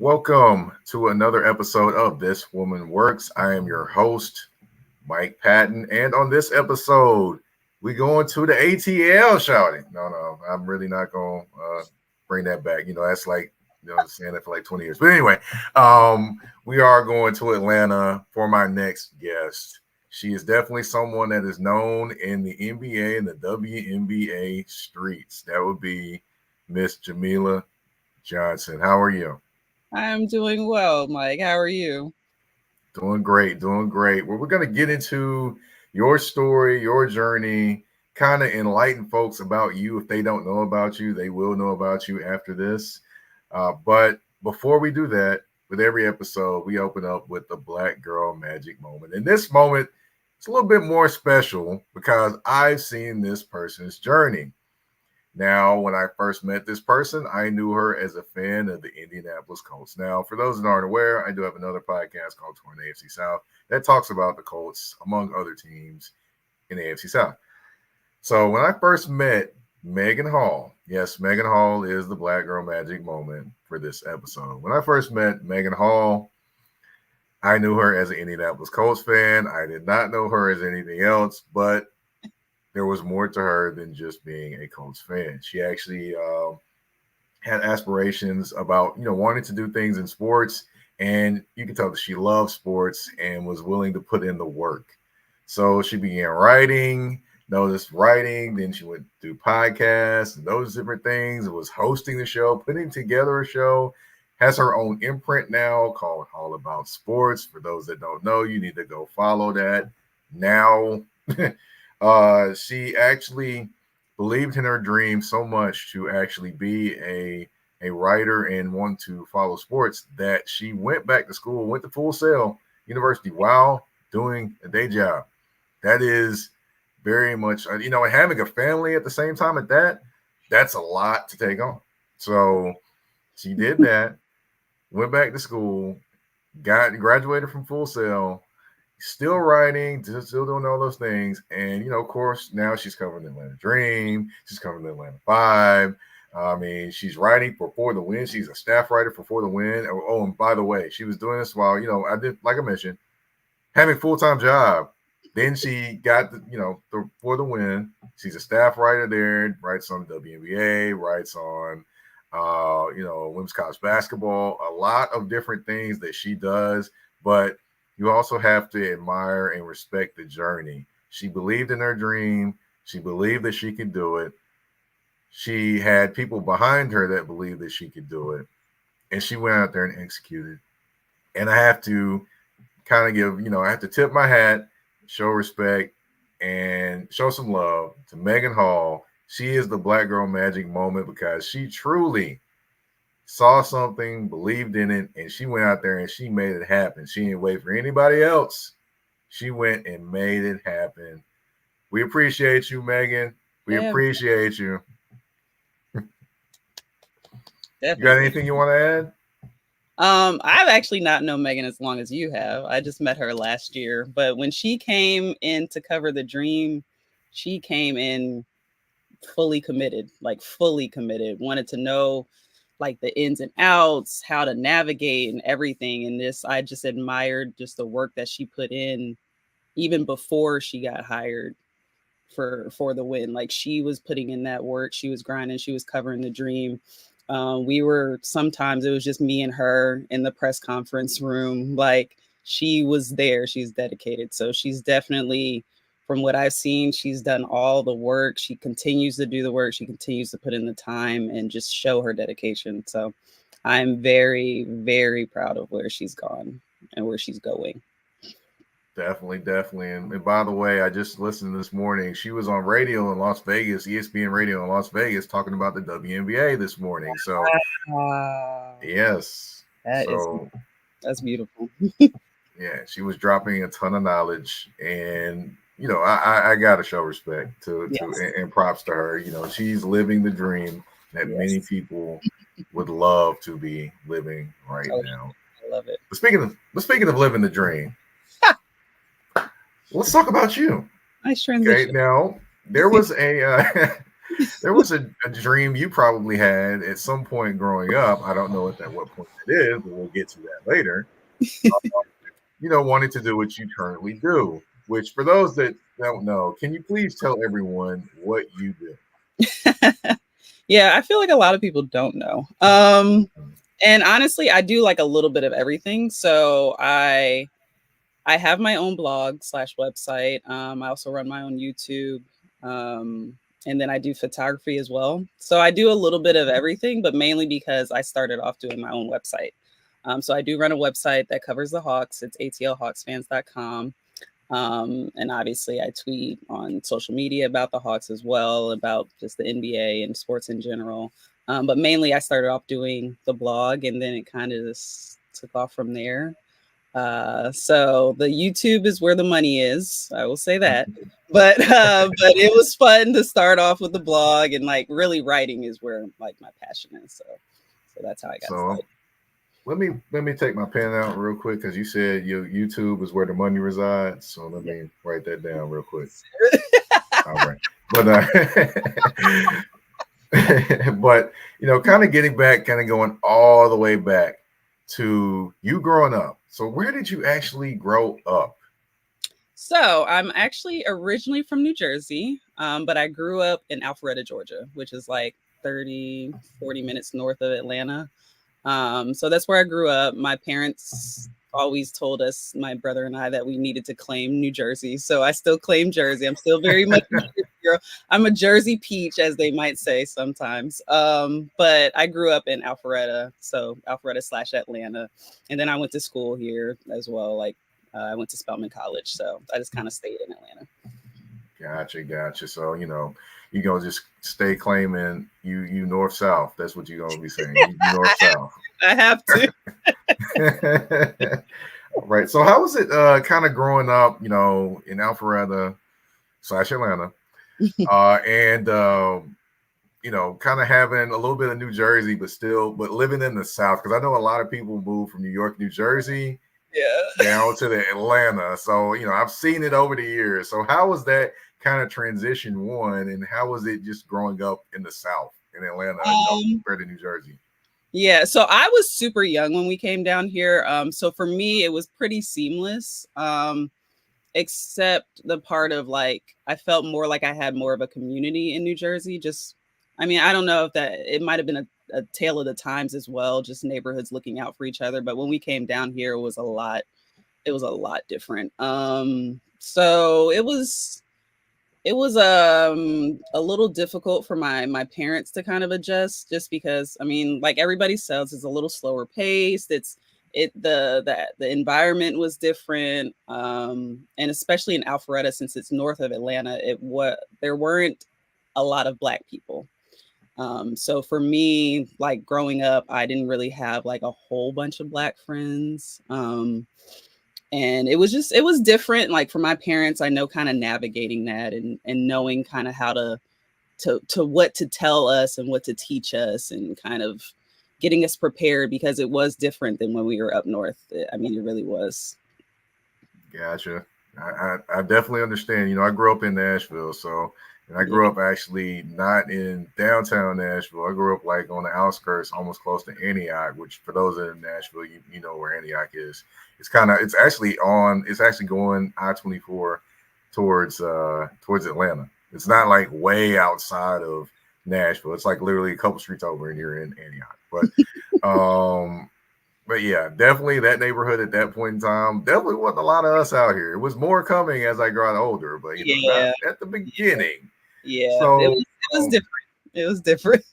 Welcome to another episode of This Woman Works. I am your host, Mike Patton, and on this episode, we going to the ATL, shouting. No, I'm really not going to bring that back. That's like, saying that for like 20 years. But anyway, we are going to Atlanta for my next guest. She is definitely someone that is known in the NBA and the WNBA streets. That would be Miss Jameelah Johnson. How are you? I'm doing well, Mike. How are you? Doing great, doing great. Well, we're going to get into your story, your journey, kind of enlighten folks about you. If they don't know about you, they will know about you after this. But before we do that, with every episode, we open up with the Black Girl Magic Moment. And this moment, it's a little bit more special because I've seen this person's journey. Now, when I first met this person, I knew her as a fan of the Indianapolis Colts. Now, for those that aren't aware, I do have another podcast called Torn AFC South that talks about the Colts, among other teams in the AFC South. So when I first met Megan Hall, yes, Megan Hall is the Black Girl Magic Moment for this episode. When I first met Megan Hall, I knew her as an Indianapolis Colts fan. I did not know her as anything else, but there was more to her than just being a Colts fan. She actually had aspirations about, wanting to do things in sports. And you can tell that she loved sports and was willing to put in the work. So she began writing, noticed writing. Then she went do podcasts and those different things. And was hosting the show, putting together a show. Has her own imprint now called All About Sports. For those that don't know, you need to go follow that now. She actually believed in her dream so much to actually be a writer and want to follow sports that she went back to school, went to Full Sail University while doing a day job. That is very much, and having a family at the same time at that, that's a lot to take on. So she did that, went back to school, graduated from Full Sail, still writing, still doing all those things. And, of course, now she's covering the Atlanta Dream. She's covering the Atlanta Five. I mean, she's writing for the Win. She's a staff writer for the Win. Oh, and by the way, she was doing this while, I did, like I mentioned, having a full-time job. Then she got, for the Win. She's a staff writer there, writes on the WNBA, writes on, women's college basketball, a lot of different things that she does. But you also have to admire and respect the journey. She believed in her dream. She believed that she could do it. She had people behind her that believed that she could do it. And she went out there and executed. And I have to kind of give, I have to tip my hat, show respect, and show some love to Megan Hall. She is the Black Girl Magic Moment because she truly saw something, believed in it, and she went out there and she made it happen. She didn't wait for anybody else. She went and made it happen. We appreciate you, Megan. We appreciate you. You got anything you want to add? I've actually not known Megan as long as you have. I just met her last year. But when she came in to cover the Dream, she came in fully committed, wanted to know like the ins and outs, how to navigate and everything. And I just admired just the work that she put in even before she got hired for the Win. Like she was putting in that work, she was grinding, she was covering the Dream. Sometimes it was just me and her in the press conference room. Like she was there, she's dedicated. So she's definitely, from what I've seen, she's done all the work. She continues to do the work. She continues to put in the time and just show her dedication. So I'm very, very proud of where she's gone and where she's going. Definitely. And by the way, I just listened this morning. She was on radio in Las Vegas, ESPN radio in Las Vegas, talking about the WNBA this morning. So, yes. That's beautiful. Yeah, she was dropping a ton of knowledge. And, I got to show respect to and props to her. She's living the dream that many people would love to be living right now. I love it. But speaking of living the dream, let's talk about you. Nice transition. Okay, now there was a There was a dream you probably had at some point growing up. I don't know at what point it is, but we'll get to that later. Wanting to do what you currently do, which for those that don't know, can you please tell everyone what you do? Yeah, I feel like a lot of people don't know. And honestly, I do like a little bit of everything. So I have my own blog slash website. I also run my own YouTube. Um, and then I do photography as well. So I do a little bit of everything, but mainly because I started off doing my own website. So I do run a website that covers the Hawks. It's atlhawksfans.com. And obviously, I tweet on social media about the Hawks as well, about just the NBA and sports in general. But mainly, I started off doing the blog, and then it kind of just took off from there. So the YouTube is where the money is. I will say that. But it was fun to start off with the blog, and like really writing is where like my passion is. So that's how I got So started. let me take my pen out real quick because you said your YouTube is where the money resides. So let me write that down real quick. All right, but but kind of getting back, kind of going all the way back to you growing up. So where did you actually grow up? So I'm actually originally from New Jersey, but I grew up in Alpharetta, Georgia, which is like 30, 40 minutes north of Atlanta. So that's where I grew up. My parents always told us, my brother and I, that we needed to claim New Jersey. So I still claim Jersey. I'm still very much a Jersey girl. I'm a Jersey peach, as they might say sometimes. But I grew up in Alpharetta, so Alpharetta slash Atlanta. And then I went to school here as well. Like I went to Spelman College. So I just kind of stayed in Atlanta. Gotcha. So you gonna just stay claiming you north south. That's what you're gonna be saying. You north south. I have to. Right. So how was it kind of growing up, in Alpharetta slash Atlanta, and kind of having a little bit of New Jersey, but living in the South? Because I know a lot of people move from New York, New Jersey, Yeah. down to the Atlanta. So I've seen it over the years. So how was that kind of transition one, and how was it just growing up in the South in Atlanta, compared to New Jersey? Yeah, so I was super young when we came down here. So for me, it was pretty seamless. Except the part of like I felt more like I had more of a community in New Jersey. Just, I mean, I don't know if that it might have been a tale of the times as well, just neighborhoods looking out for each other. But when we came down here, it was a lot. It was a lot different. So it was a little difficult for my parents to kind of adjust, just because I mean, like everybody says, it's a little slower paced. The environment was different, and especially in Alpharetta, since it's north of Atlanta, there weren't a lot of Black people. So for me, like growing up, I didn't really have like a whole bunch of Black friends. And it was different. Like for my parents, I know kind of navigating that and knowing kind of how to what to tell us and what to teach us, and kind of getting us prepared, because it was different than when we were up north. I mean, it really was. Gotcha. I definitely understand. I grew up in Nashville, and I Yeah. grew up actually not in downtown Nashville. I grew up like on the outskirts, almost close to Antioch, which for those that are in Nashville, you know where Antioch is. It's actually going I-24 towards Atlanta. It's not like way outside of Nashville. It's like literally a couple streets over and you're in Antioch. But yeah, definitely that neighborhood at that point in time definitely wasn't a lot of us out here. It was more coming as I got older, but not Yeah. at the beginning. Yeah. It So was different. It was different.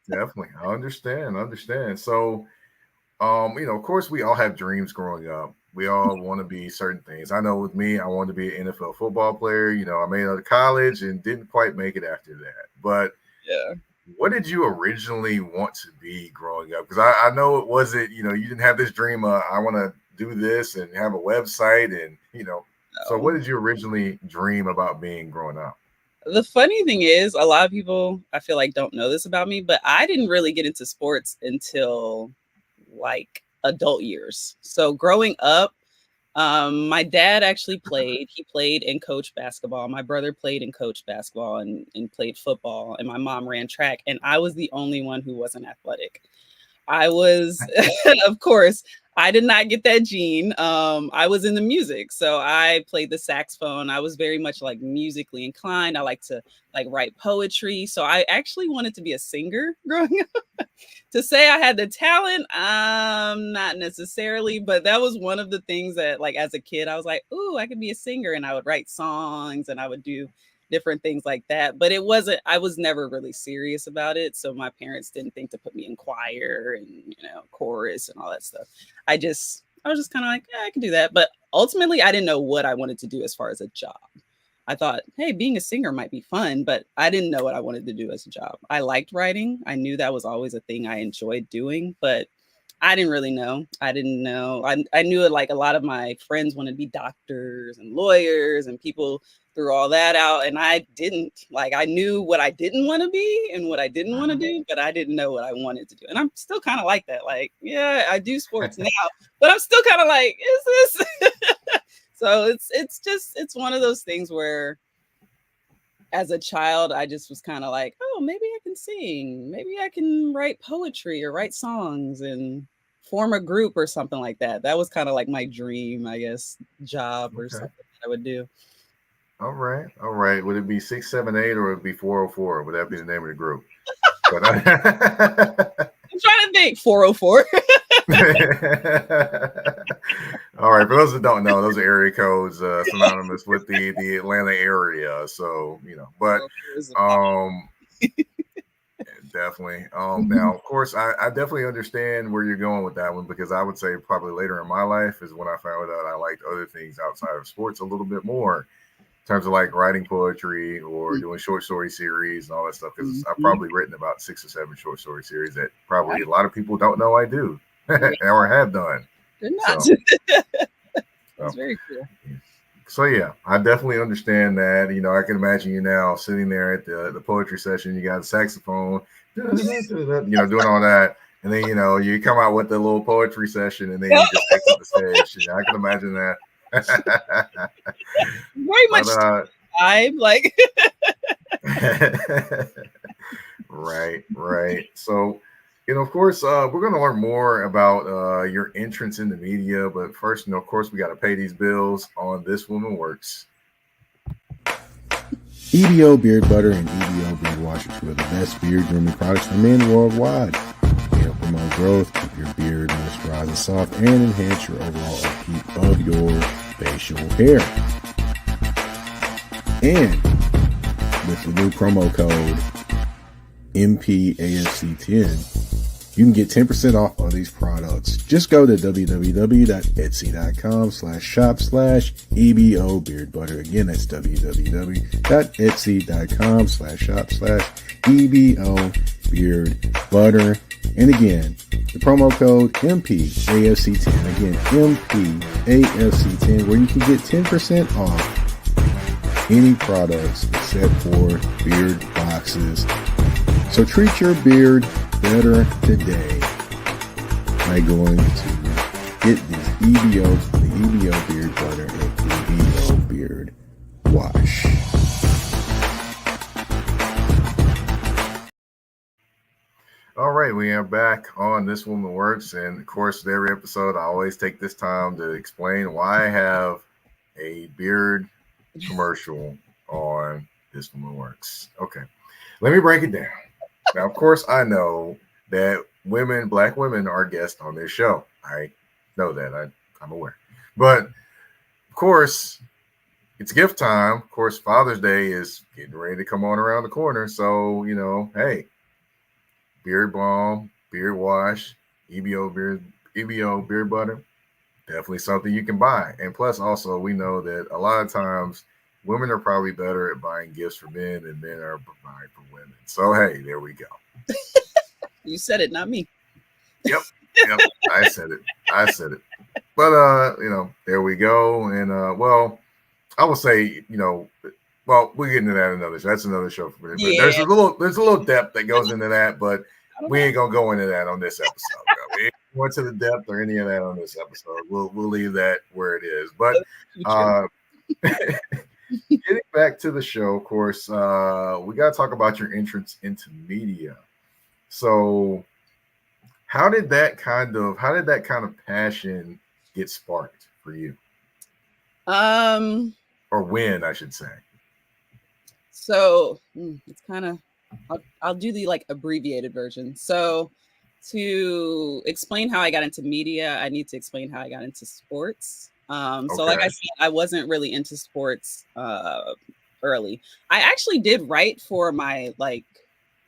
definitely, I understand. So of course we all have dreams growing up. We all want to be certain things. I know with me, I wanted to be an NFL football player. I made it out of college and didn't quite make it after that. But Yeah. what did you originally want to be growing up? Because I know it wasn't, you didn't have this dream of I want to do this and have a website and. So what No. did you originally dream about being growing up? The funny thing is, a lot of people I feel like don't know this about me, but I didn't really get into sports until like adult years. So growing up, My dad actually played. He played and coached basketball. My brother played and coached basketball and played football. And my mom ran track. And I was the only one who wasn't athletic. I was, of course, I did not get that gene. I was in the music, so I played the saxophone. I was very much like musically inclined. I like to like write poetry, so I actually wanted to be a singer growing up. To say I had the talent, not necessarily, but that was one of the things that, like, as a kid, I was like, "Ooh, I could be a singer," and I would write songs and I would do different things like that. But it wasn't. I was never really serious about it, so my parents didn't think to put me in choir and chorus and all that stuff. I was just kind of like, yeah, I can do that. But ultimately, I didn't know what I wanted to do as far as a job. I thought, hey, being a singer might be fun, but I didn't know what I wanted to do as a job. I liked writing. I knew that was always a thing I enjoyed doing, but I didn't really know. I didn't know. I knew it, like a lot of my friends wanted to be doctors and lawyers and people threw all that out. And I didn't. Like, I knew what I didn't want to be and what I didn't want to do, but I didn't know what I wanted to do. And I'm still kind of like that. Like, yeah, I do sports now, but I'm still kind of like, is this? So it's one of those things where as a child I just was kind of like, oh, maybe I can sing, maybe I can write poetry or write songs and form a group or something like that. That was kind of like my dream, I guess, job or Okay. something that I would do. All right. All right. Would it be 678 or would it be 404? Would that be the name of the group? But I'm trying to think. 404. all right. For those that don't know, those are area codes synonymous with the Atlanta area. So, but definitely. Now, of course, I definitely understand where you're going with that one because I would say probably later in my life is when I found out I liked other things outside of sports a little bit more in terms of like writing poetry or doing short story series and all that stuff. Because I've probably written about 6 or 7 short story series that probably a lot of people don't know I do or have done. Not. That's very cool. So yeah, I definitely understand that. I can imagine you now sitting there at the poetry session. You got a saxophone, doing all that, and then you come out with the little poetry session, and then you just exit the stage. I can imagine that. Very much vibe, like. Right. So, of course, we're going to learn more about your entrance in the media. But first, of course, we got to pay these bills on This Woman Works. EBO Beard Butter and EBO Beard Wash are two of the best beard grooming products for men worldwide. They help promote growth, keep your beard moisturized and soft, and enhance your overall upkeep of your facial hair. And with the new promo code MPAFC10, you can get 10% off of these products. Just go to www.etsy.com/shop/EBO Beard Butter. Again, that's www.etsy.com/shop/EBO Beard Butter. And again, the promo code MPAFC10. Again, MPAFC10, where you can get 10% off any products except for beard boxes. So treat your beard better today by going to get these the EBO Beard Butter and EBO Beard Wash. All right, we are back on This Woman Works, and of course, every episode I always take this time to explain why I have a beard commercial on This Woman Works. Okay, let me break it down. Now, of course, I know that black women are guests on this show. I know that. I'm aware. But, of course, it's gift time. Of course, Father's Day is getting ready to come on around the corner. So, hey, beard balm, beard wash, EBO beard butter, definitely something you can buy. And plus, also, we know that a lot of times women are probably better at buying gifts for men than men are buying for women. So, hey, there we go. You said it, not me. Yep. I said it. But there we go. And well, I will say, well, we'll get into that another show. That's another show for me. But there's a little depth that goes into that. But We ain't gonna go into that on this episode. We ain't going to the depth or any of that on this episode. We'll leave that where it is. But getting back to the show, of course, we got to talk about your entrance into media. So, how did that kind of passion get sparked for you? Or when, I should say. So it's kind of, I'll do the like abbreviated version. So to explain how I got into media, I need to explain how I got into sports. So like I said, I wasn't really into sports early. I actually did write for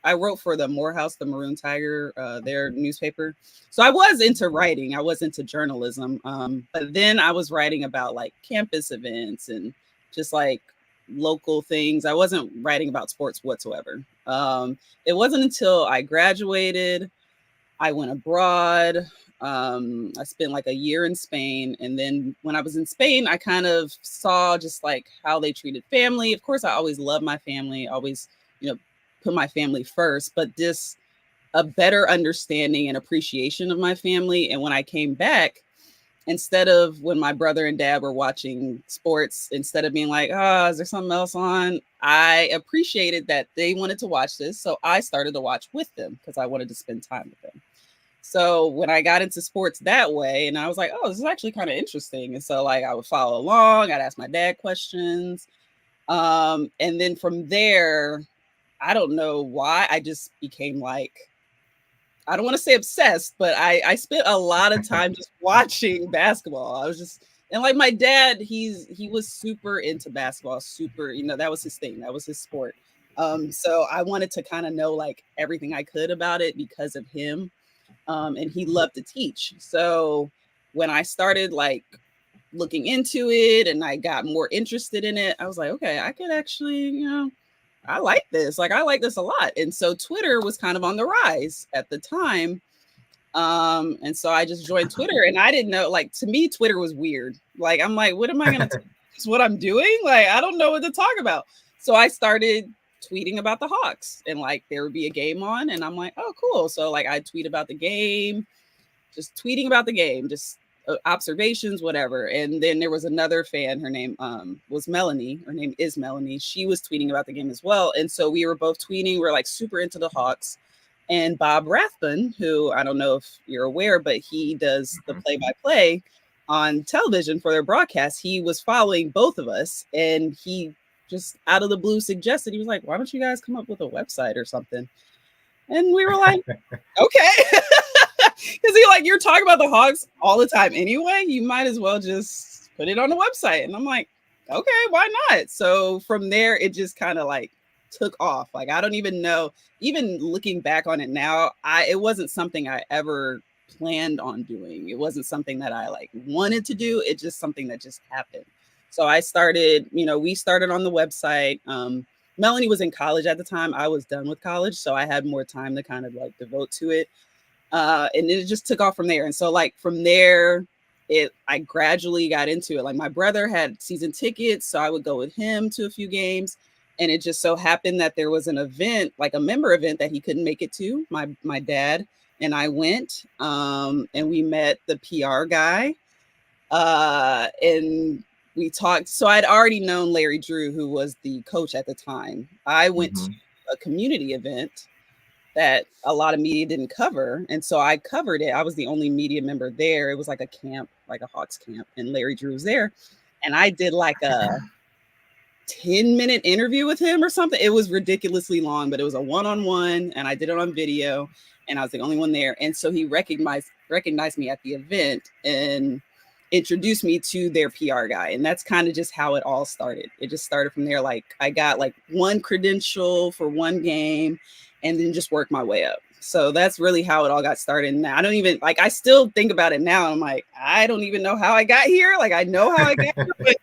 I wrote for the Morehouse, the Maroon Tiger, their newspaper. So I was into writing. I was into journalism. But then I was writing about like campus events and just like local things. I wasn't writing about sports whatsoever. It wasn't until I graduated, I went abroad. I spent like a year in Spain. And then when I was in Spain, I kind of saw just like how they treated family. Of course, I always loved my family, always, put my family first, but just a better understanding and appreciation of my family. And when I came back, instead of when my brother and dad were watching sports, instead of being like, oh, is there something else on? I appreciated that they wanted to watch this. So I started to watch with them because I wanted to spend time with them. So when I got into sports that way, and I was like, oh, this is actually kind of interesting. And so like I would follow along, I'd ask my dad questions. And then from there, I don't know why, I just became like, I don't want to say obsessed, but I spent a lot of time just watching basketball. I was just, and like my dad, he was super into basketball, super, that was his thing. That was his sport. So I wanted to kind of know like everything I could about it because of him. And he loved to teach. So when I started like looking into it and I got more interested in it, I was like, okay, I could actually, I like this. Like, I like this a lot. And so Twitter was kind of on the rise at the time. And so I just joined Twitter and I didn't know, like, to me, Twitter was weird. Like, I'm like, what am I going to, is what I'm doing? Like, I don't know what to talk about. So I started tweeting about the Hawks and like, there would be a game on and I'm like, oh, cool. So like, I'd tweet about the game, just tweeting about the game, just observations, whatever. And then there was another fan, her name was Melanie. Her name is Melanie. She was tweeting about the game as well. And so we were both tweeting. We're like super into the Hawks. And Bob Rathbun, who I don't know if you're aware, but he does the play-by-play on television for their broadcast. He was following both of us and he just out of the blue suggested, he was like, why don't you guys come up with a website or something? And we were like, okay. Because you're talking about the Hawks all the time anyway. You might as well just put it on the website. And I'm like, okay, why not? So from there, it just kind of like took off. Like, I don't even know, even looking back on it now, it wasn't something I ever planned on doing. It wasn't something that I like wanted to do. It's just something that just happened. So I started, we started on the website. Melanie was in college at the time. I was done with college. So I had more time to kind of like devote to it. And it just took off from there. And so like from there, I gradually got into it. Like my brother had season tickets, so I would go with him to a few games. And it just so happened that there was an event, like a member event that he couldn't make it to. My dad and I went, and we met the PR guy, and we talked. So I'd already known Larry Drew, who was the coach at the time. I went to a community event that a lot of media didn't cover. And so I covered it. I was the only media member there. It was like a camp, like a Hawks camp, and Larry Drew was there. And I did like a 10-minute interview with him or something. It was ridiculously long, but it was a one-on-one and I did it on video and I was the only one there. And so he recognized me at the event and introduced me to their PR guy. And that's kind of just how it all started. It just started from there. Like I got like one credential for one game and then just worked my way up. So that's really how it all got started. And I don't even like, I still think about it now. I'm like, I don't even know how I got here. Like I know how I got here, but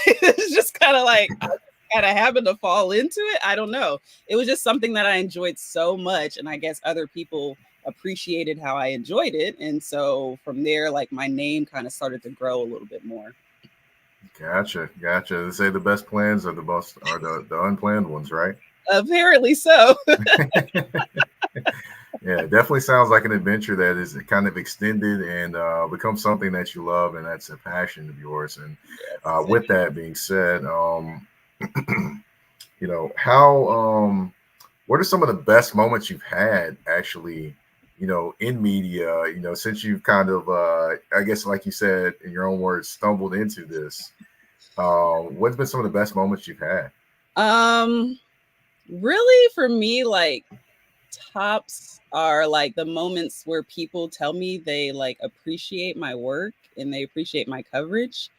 it's just kind of like, I kind of happened to fall into it. I don't know. It was just something that I enjoyed so much. And I guess other people appreciated how I enjoyed it. And so from there, like my name kind of started to grow a little bit more. Gotcha. They say the best plans are the unplanned ones, right? Apparently so. Yeah, it definitely sounds like an adventure that is kind of extended and becomes something that you love and that's a passion of yours. And Yes. with that being said, how what are some of the best moments you've had actually, in media, since you've kind of, I guess, like you said, in your own words, stumbled into this? What's been some of the best moments you've had? Um, really for me, like tops are like the moments where people tell me they like appreciate my work and they appreciate my coverage.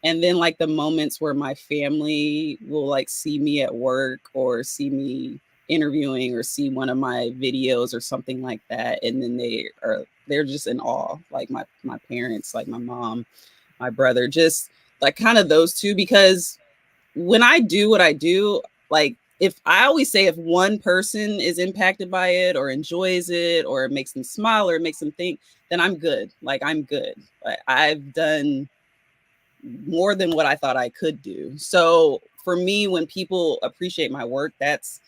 And then like the moments where my family will like see me at work or see me interviewing or see one of my videos or something like that. And then they're just in awe. Like my parents, like my mom, my brother, just like kind of those two, because when I do what I do, like if I always say if one person is impacted by it or enjoys it or it makes them smile or it makes them think, then I'm good. Like I'm good. Like I've done more than what I thought I could do. So for me, when people appreciate my work, that's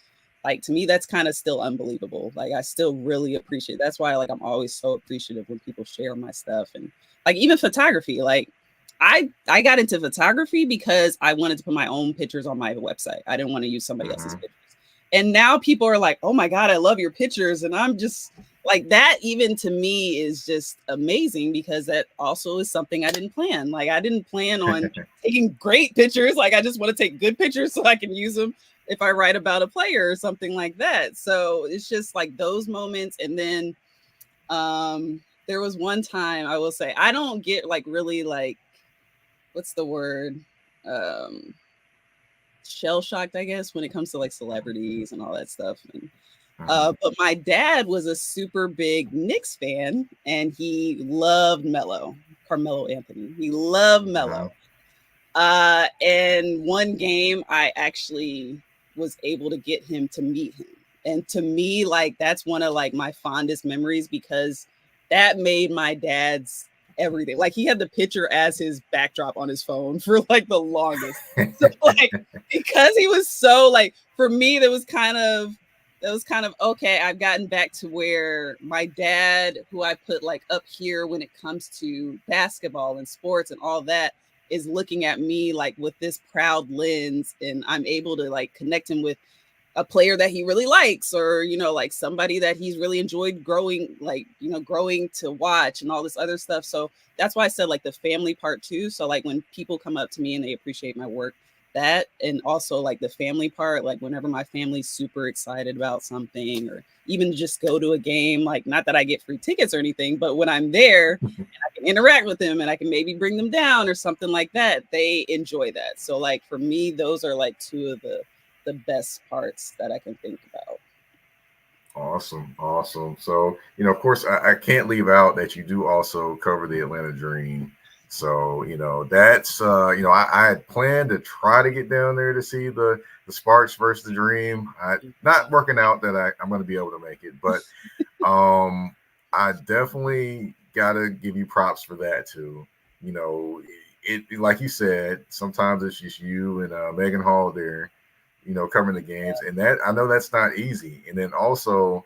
like to me, that's kind of still unbelievable. Like I still really appreciate. That's why like I'm always so appreciative when people share my stuff and like even photography. Like I got into photography because I wanted to put my own pictures on my website. I didn't want to use somebody else's Hmm. pictures. And now people are like, "Oh my god, I love your pictures." And I'm just like that even to me is just amazing because that also is something I didn't plan. Like I didn't plan on taking great pictures. Like I just want to take good pictures so I can use them if I write about a player or something like that. So it's just like those moments. And then there was one time I will say I don't get like really like what's the word? Um shell shocked, I guess, when it comes to like celebrities and all that stuff. And Hmm. but my dad was a super big Knicks fan, and he loved Carmelo Anthony. He loved Hmm. Melo. And one game, I actually was able to get him to meet him, and to me, like that's one of like my fondest memories because that made my dad's everything. Like he had the picture as his backdrop on his phone for like the longest. So like because he was so like for me, that was kind of okay. I've gotten back to where my dad, who I put like up here when it comes to basketball and sports and all that, is looking at me like with this proud lens, and I'm able to like connect him with a player that he really likes, or like somebody that he's really enjoyed growing, like growing to watch and all this other stuff. So that's why I said like the family part too. So like when people come up to me and they appreciate my work, that, and also like the family part, like whenever my family's super excited about something or even just go to a game, like not that I get free tickets or anything, but when I'm there and I can interact with them and I can maybe bring them down or something like that, they enjoy that. So like for me, those are like two of the best parts that I can think about. Awesome, awesome. So, of course, I can't leave out that you do also cover the Atlanta Dream. So, that's I had planned to try to get down there to see the Sparks versus the Dream. Not working out that I'm going to be able to make it, but um, I definitely gotta give you props for that too. You know, like you said, sometimes it's just you and Megan Hall there, covering the games, and that I know that's not easy. And then also,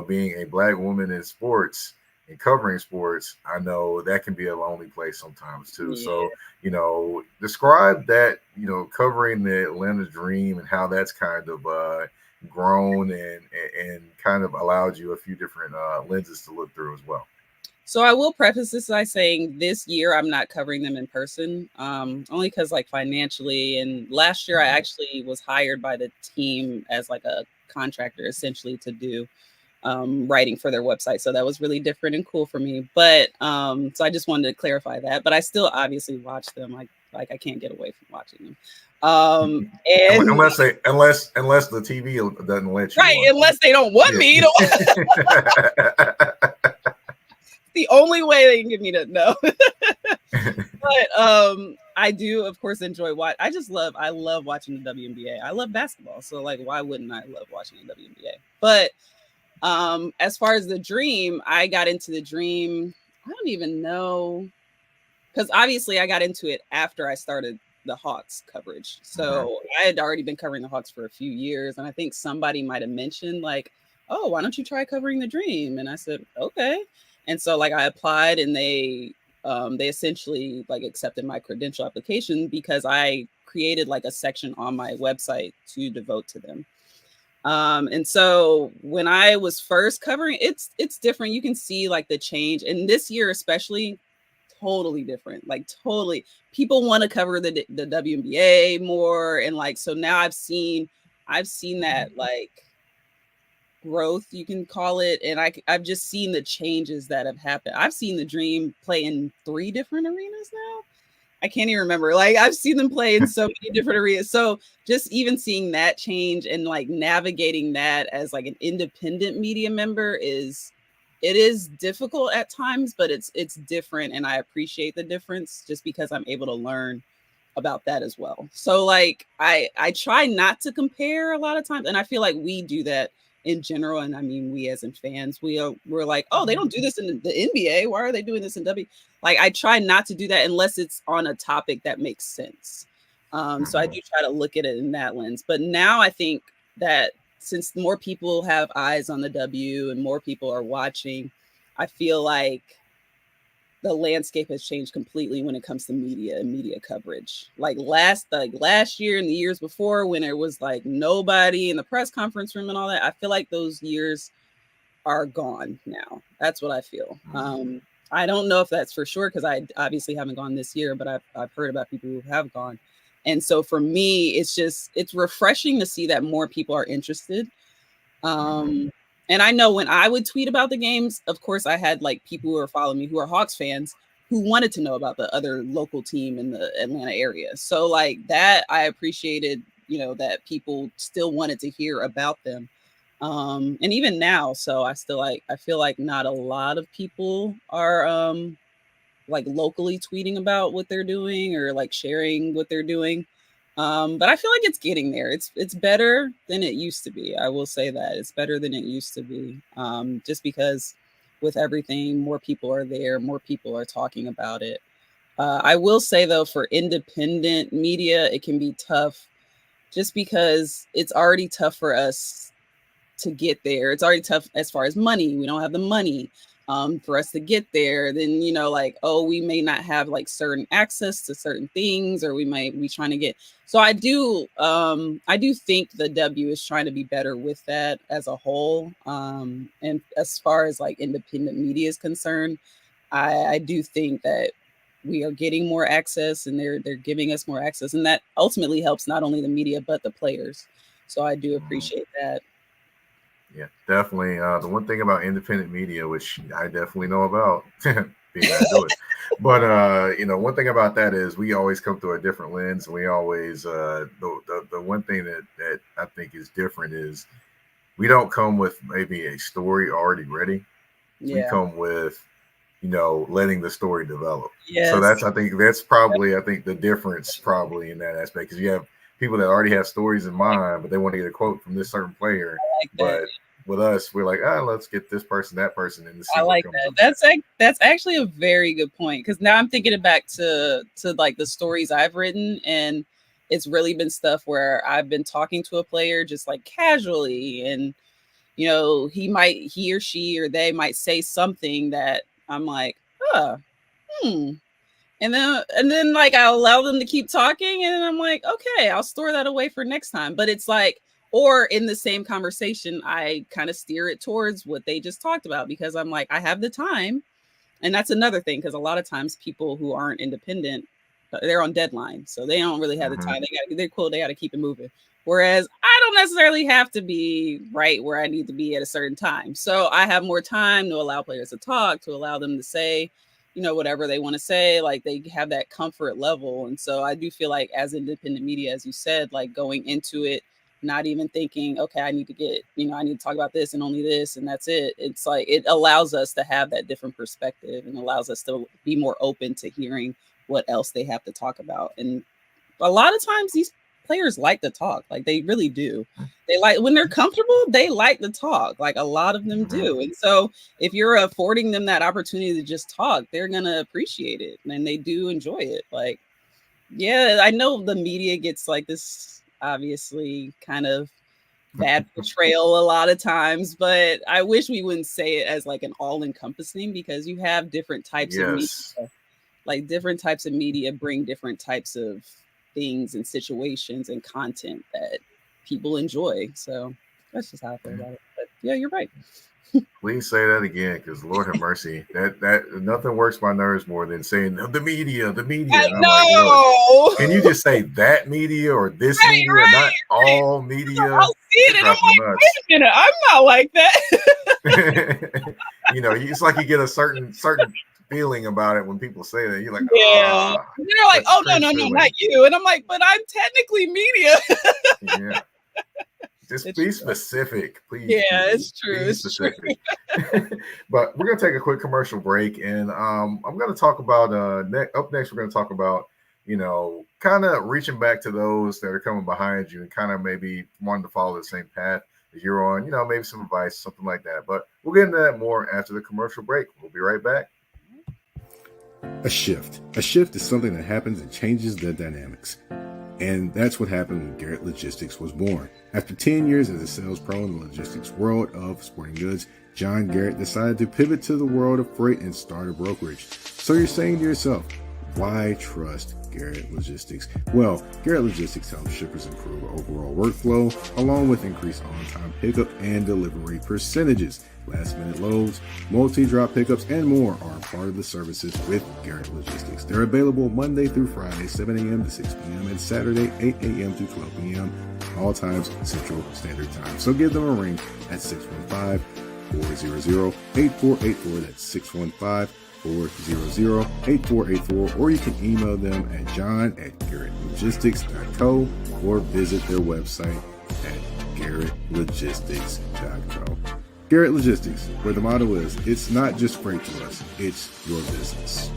being a black woman in sports and covering sports, I know that can be a lonely place sometimes too. So, Yeah. describe that, covering the Atlanta Dream and how that's kind of grown and kind of allowed you a few different lenses to look through as well. So I will preface this by saying this year I'm not covering them in person, only because like financially. And last year I Mhm. actually was hired by the team as like a contractor, essentially, to do writing for their website. So that was really different and cool for me. But so I just wanted to clarify that. But I still obviously watch them. Like I can't get away from watching them. And Unless the TV doesn't let you right, watch unless they don't want me to, it. the only way they can get me to know. Yeah. But I do of course enjoy I love watching the WNBA. I love basketball, so like why wouldn't I love watching the WNBA? But as far as the Dream, I got into the Dream, I don't even know, because obviously I got into it after I started the Hawks coverage. Mhm. So I had already been covering the Hawks for a few years, and I think somebody might have mentioned like, oh, why don't you try covering the Dream? And I said, okay. And so like I applied, and they essentially like accepted my credential application because I created like a section on my website to devote to them. And so when I was first covering, it's different. You can see like the change, and this year especially, totally different. Like totally, people want to cover the WNBA more, and like so now I've seen that like growth, you can call it, and I've just seen the changes that have happened. I've seen the Dream play in 3 different arenas now. I can't even remember. Like I've seen them play in so many different arenas. So just even seeing that change and like navigating that as like an independent media member it is difficult at times, but it's different, and I appreciate the difference just because I'm able to learn about that as well. So like I try not to compare a lot of times, and I feel like we do that in general. And I mean, we as in fans, we're like, oh, they don't do this in the NBA. Why are they doing this in W? Like I try not to do that unless it's on a topic that makes sense. So I do try to look at it in that lens. But now I think that since more people have eyes on the W and more people are watching, I feel like the landscape has changed completely when it comes to media and media coverage. Like last year and the years before, when it was like nobody in the press conference room and all that, I feel like those years are gone now. That's what I feel. I don't know if that's for sure because I obviously haven't gone this year, but I've heard about people who have gone. And so for me, it's refreshing to see that more people are interested. And I know when I would tweet about the games, of course, I had like people who are following me who are Hawks fans who wanted to know about the other local team in the Atlanta area. So like that, I appreciated, that people still wanted to hear about them. And even now, so I feel like not a lot of people are like locally tweeting about what they're doing or like sharing what they're doing. But I feel like it's getting there. It's better than it used to be. I will say that it's better than it used to be. Just because with everything, more people are there, more people are talking about it. I will say though, for independent media, it can be tough just because it's already tough for us to get there. It's already tough as far as money. We don't have the money for us to get there. Then, like, oh, we may not have like certain access to certain things, or we might be trying to get. So I do think the W is trying to be better with that as a whole. And as far as like independent media is concerned, I do think that we are getting more access, and they're giving us more access, and that ultimately helps not only the media but the players. So I do appreciate that. Yeah, definitely. The one thing about independent media, which I definitely know about, being I do it, but one thing about that is we always come through a different lens. We always the one thing that I think is different is we don't come with maybe a story already ready. Yeah. We come with letting the story develop. Yes. So I think the difference probably in that aspect, because you have people that already have stories in mind, but they want to get a quote from this certain player. Like but with us, we're like, let's get this person, that person, and see I like that. That's actually a very good point, because now I'm thinking it back to like the stories I've written, and it's really been stuff where I've been talking to a player just like casually, and he or she or they might say something that I'm like, and then like I'll allow them to keep talking, and I'm like, okay, I'll store that away for next time. But it's like, or in the same conversation, I kind of steer it towards what they just talked about, because I'm like, I have the time. And that's another thing, because a lot of times people who aren't independent, they're on deadline, so they don't really have the time. They got to keep it moving. Whereas I don't necessarily have to be right where I need to be at a certain time. So I have more time to allow players to talk, to allow them to say, whatever they want to say. Like they have that comfort level. And so I do feel like as independent media, as you said, like going into it, not even thinking, okay, I need to talk about this and only this, and that's it. It's like, it allows us to have that different perspective, and allows us to be more open to hearing what else they have to talk about. And a lot of times these players like to talk, like they really do. They like, when they're comfortable, they like to talk, like a lot of them do. And so if you're affording them that opportunity to just talk, they're going to appreciate it, and they do enjoy it. Like, yeah, I know the media gets like this, obviously, kind of bad portrayal a lot of times, but I wish we wouldn't say it as like an all-encompassing, because you have different types of media. Yes. Like different types of media bring different types of things and situations and content that people enjoy. So that's just how I feel about it. But yeah, you're right. Please say that again, because Lord have mercy, that nothing works my nerves more than saying the media, the media, I and I'm like, Lord, know. can you just say that media or this Right, media, not right. all media? I'll see it It and I'm drives me like, wait nuts. a minute, I'm not like that. It's like you get a certain feeling about it when people say that. You're like, Yeah. ah, They're like, such a oh no, cringe no, no, not feeling. you. And I'm like, but I'm technically media. Yeah. Just It's be true. specific, please, Yeah, people. it's true. Be It's true. specific. But we're gonna take a quick commercial break, and I'm gonna talk about up next. We're gonna talk about kind of reaching back to those that are coming behind you and kind of maybe wanting to follow the same path that you're on. Maybe some advice, something like that. But we'll get into that more after the commercial break. We'll be right back. A shift. A shift is something that happens and changes the dynamics. And that's what happened when Garrett Logistics was born. After 10 years as a sales pro in the logistics world of sporting goods, John Garrett decided to pivot to the world of freight and start a brokerage. So you're saying to yourself, why trust Garrett Logistics? Well, Garrett Logistics helps shippers improve overall workflow, along with increased on-time pickup and delivery percentages. Last-minute loads, multi-drop pickups, and more are part of the services with Garrett Logistics. They're available Monday through Friday, 7 a.m. to 6 p.m., and Saturday, 8 a.m. to 12 p.m., all times Central Standard Time. So give them a ring at 615-400-8484. That's 615-400-8484, or you can email them at john@garrettlogistics.co or visit their website at garrettlogistics.co. Garrett Logistics, where the motto is, it's not just freight to us, it's your business.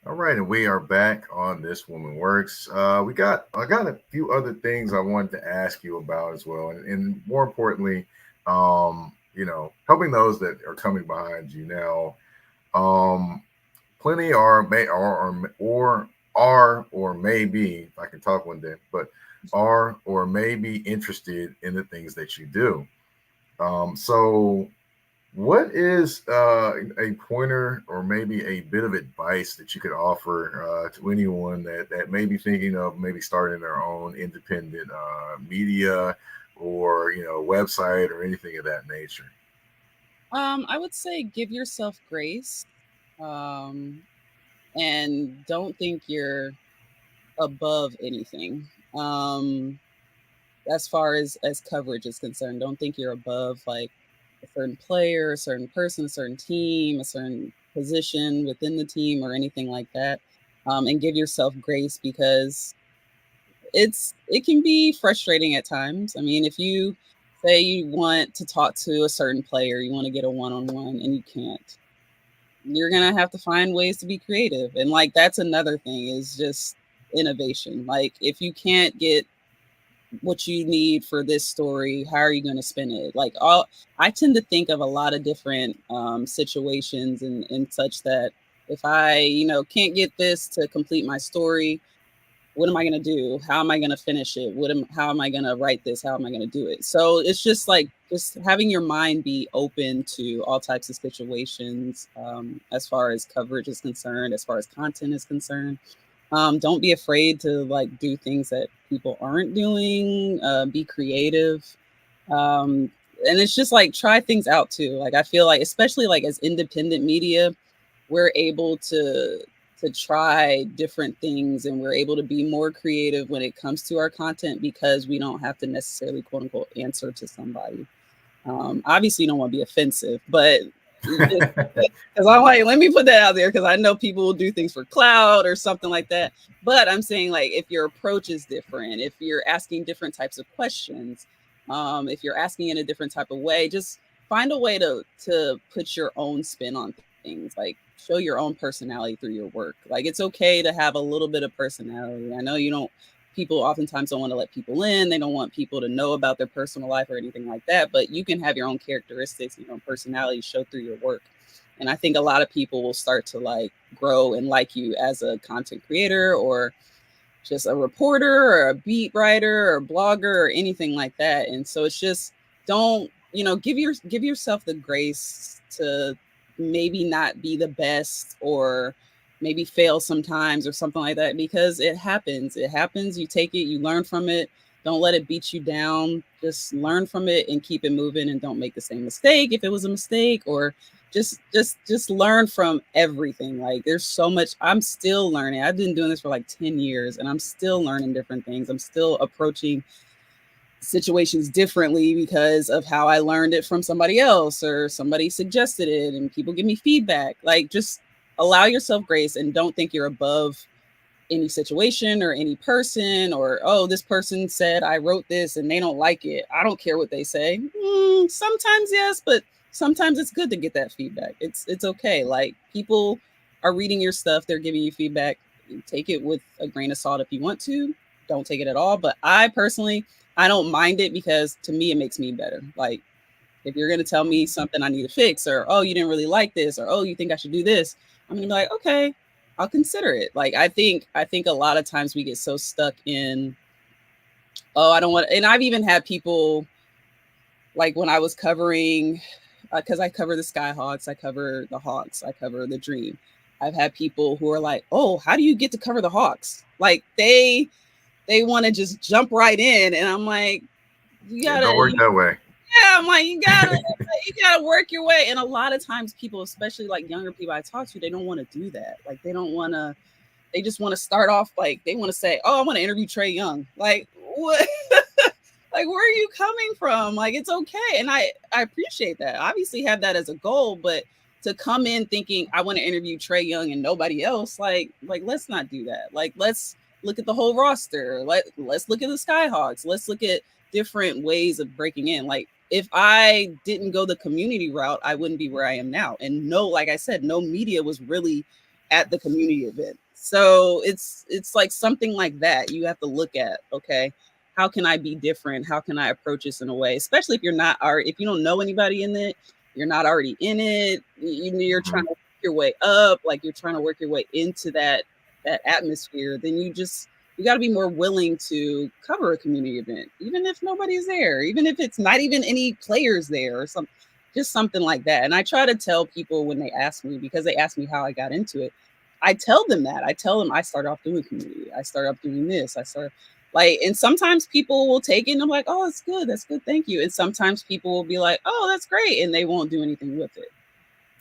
All right, and we are back on This Woman Works. I got a few other things I wanted to ask you about as well, and more importantly, helping those that are coming behind you now. Plenty are may be, if I can talk one day, but are or may be interested in the things that you do. So what is a pointer or maybe a bit of advice that you could offer to anyone that may be thinking of maybe starting their own independent media or website or anything of that nature? I would say give yourself grace, and don't think you're above anything. As far as coverage is concerned, don't think you're above like a certain player, a certain person, a certain team, a certain position within the team, or anything like that. And give yourself grace, because it can be frustrating at times. I mean, if you say you want to talk to a certain player, you want to get a one-on-one and you can't, you're gonna have to find ways to be creative. And like that's another thing, is just innovation. Like if you can't get what you need for this story, how are you going to spin it? Like I tend to think of a lot of different situations and such, that if I can't get this to complete my story, what am I going to do? How am I going to finish it? How am I going to write this? How am I going to do it? So it's just like just having your mind be open to all types of situations, as far as coverage is concerned, as far as content is concerned. Don't be afraid to like do things that people aren't doing. Be creative. And it's just like try things out too. Like I feel like, especially like as independent media, we're able to try different things, and we're able to be more creative when it comes to our content, because we don't have to necessarily quote unquote answer to somebody. Obviously you don't want to be offensive, but because I'm like, let me put that out there, because I know people will do things for clout or something like that. But I'm saying, like, if your approach is different, if you're asking different types of questions, if you're asking in a different type of way, just find a way to put your own spin on things. Like show your own personality through your work. Like it's okay to have a little bit of personality. I know people oftentimes don't want to let people in. They don't want people to know about their personal life or anything like that. But you can have your own characteristics, your own personality show through your work. And I think a lot of people will start to like grow and like you as a content creator, or just a reporter or a beat writer or a blogger or anything like that. And so it's just, don't, give yourself the grace to maybe not be the best, or maybe fail sometimes or something like that, because it happens. You take it, you learn from it. Don't let it beat you down. Just learn from it and keep it moving, and don't make the same mistake if it was a mistake, or just learn from everything. Like, there's so much. I'm still learning. I've been doing this for like 10 years, and I'm still learning different things. I'm still approaching situations differently because of how I learned it from somebody else, or somebody suggested it, and people give me feedback. Like, just allow yourself grace, and don't think you're above any situation or any person, or, oh, this person said I wrote this and they don't like it, I don't care what they say. Sometimes yes, but sometimes it's good to get that feedback. It's okay. Like, people are reading your stuff, they're giving you feedback. Take it with a grain of salt if you want to. Don't take it at all. But I personally, I don't mind it, because to me it makes me better. Like, if you're going to tell me something I need to fix, or, oh, you didn't really like this, or, oh, you think I should do this, I'm going to be like, okay, I'll consider it. Like, I think a lot of times we get so stuck in, oh, I don't want, and I've even had people, like, when I was covering, because I cover the Skyhawks, I cover the Hawks, I cover the Dream. I've had people who are like, oh, how do you get to cover the Hawks? Like, they want to just jump right in. And I'm like, you gotta, don't work that way. Yeah, I'm like, you gotta work your way. And a lot of times people, especially like younger people I talk to, they don't want to do that. Like, they just want to start off, like, they want to say, oh, I want to interview Trae Young. Like, what? Like, where are you coming from? Like, it's okay. And I appreciate that. I obviously have that as a goal, but to come in thinking I want to interview Trae Young and nobody else, like, let's not do that. Like, let's look at the whole roster. Let's look at the Skyhawks. Let's look at different ways of breaking in. Like, if I didn't go the community route, I wouldn't be where I am now. And no, like I said, no media was really at the community event. So it's like something like that. You have to look at, okay, how can I be different? How can I approach this in a way, especially if if you don't know anybody in it, you're not already in it, you're trying to work your way up, like, you're trying to work your way into that atmosphere, then you got to be more willing to cover a community event, even if nobody's there, even if it's not even any players there, or just something like that. And I try to tell people when they ask me, because they ask me how I got into it, I tell them that. I tell them I started off doing community. I started off doing this. And sometimes people will take it and I'm like, oh, that's good, thank you. And sometimes people will be like, oh, that's great, and they won't do anything with it.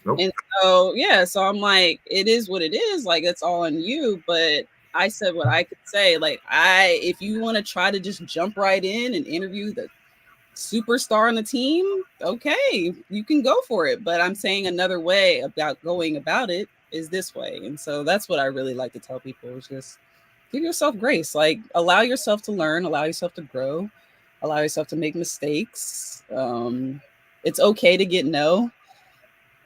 Nope. And so, yeah, so I'm like, it is what it is. Like, it's all on you. But I said what I could say. Like, if you want to try to just jump right in and interview the superstar on the team, okay, you can go for it. But I'm saying another way about going about it is this way. And so that's what I really like to tell people, is just give yourself grace. Like, allow yourself to learn, allow yourself to grow, allow yourself to make mistakes. It's okay to get no.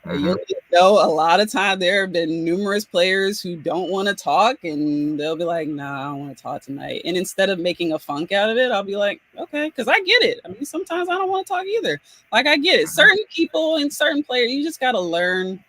You'll know a lot of time there have been numerous players who don't want to talk, and they'll be like, nah, I don't want to talk tonight. And instead of making a funk out of it, I'll be like, okay, because I get it. I mean, sometimes I don't want to talk either. Like, I get it. Certain people and certain players, you just got to learn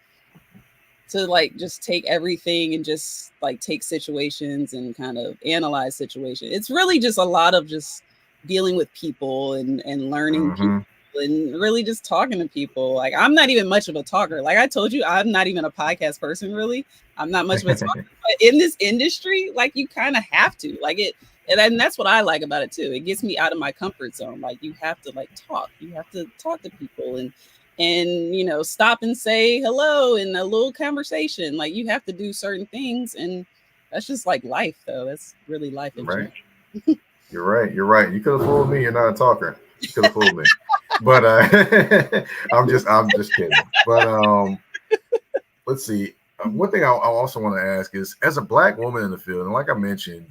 to, like, just take everything and just, like, take situations and kind of analyze situations. It's really just a lot of just dealing with people and learning people. And really just talking to people. Like, I'm not even much of a talker. Like I told you, I'm not even a podcast person, really. I'm not much of a talker. But in this industry, like, you kind of have to. Like, and that's what I like about it too. It gets me out of my comfort zone. Like, you have to, like, talk. You have to talk to people and stop and say hello in a little conversation. Like, you have to do certain things, and that's just like life, though. That's really life in general. You're right. You could have fooled me. You're not a talker. You could have fooled me. But I'm just kidding. But let's see. One thing I also want to ask is, as a Black woman in the field, and like I mentioned,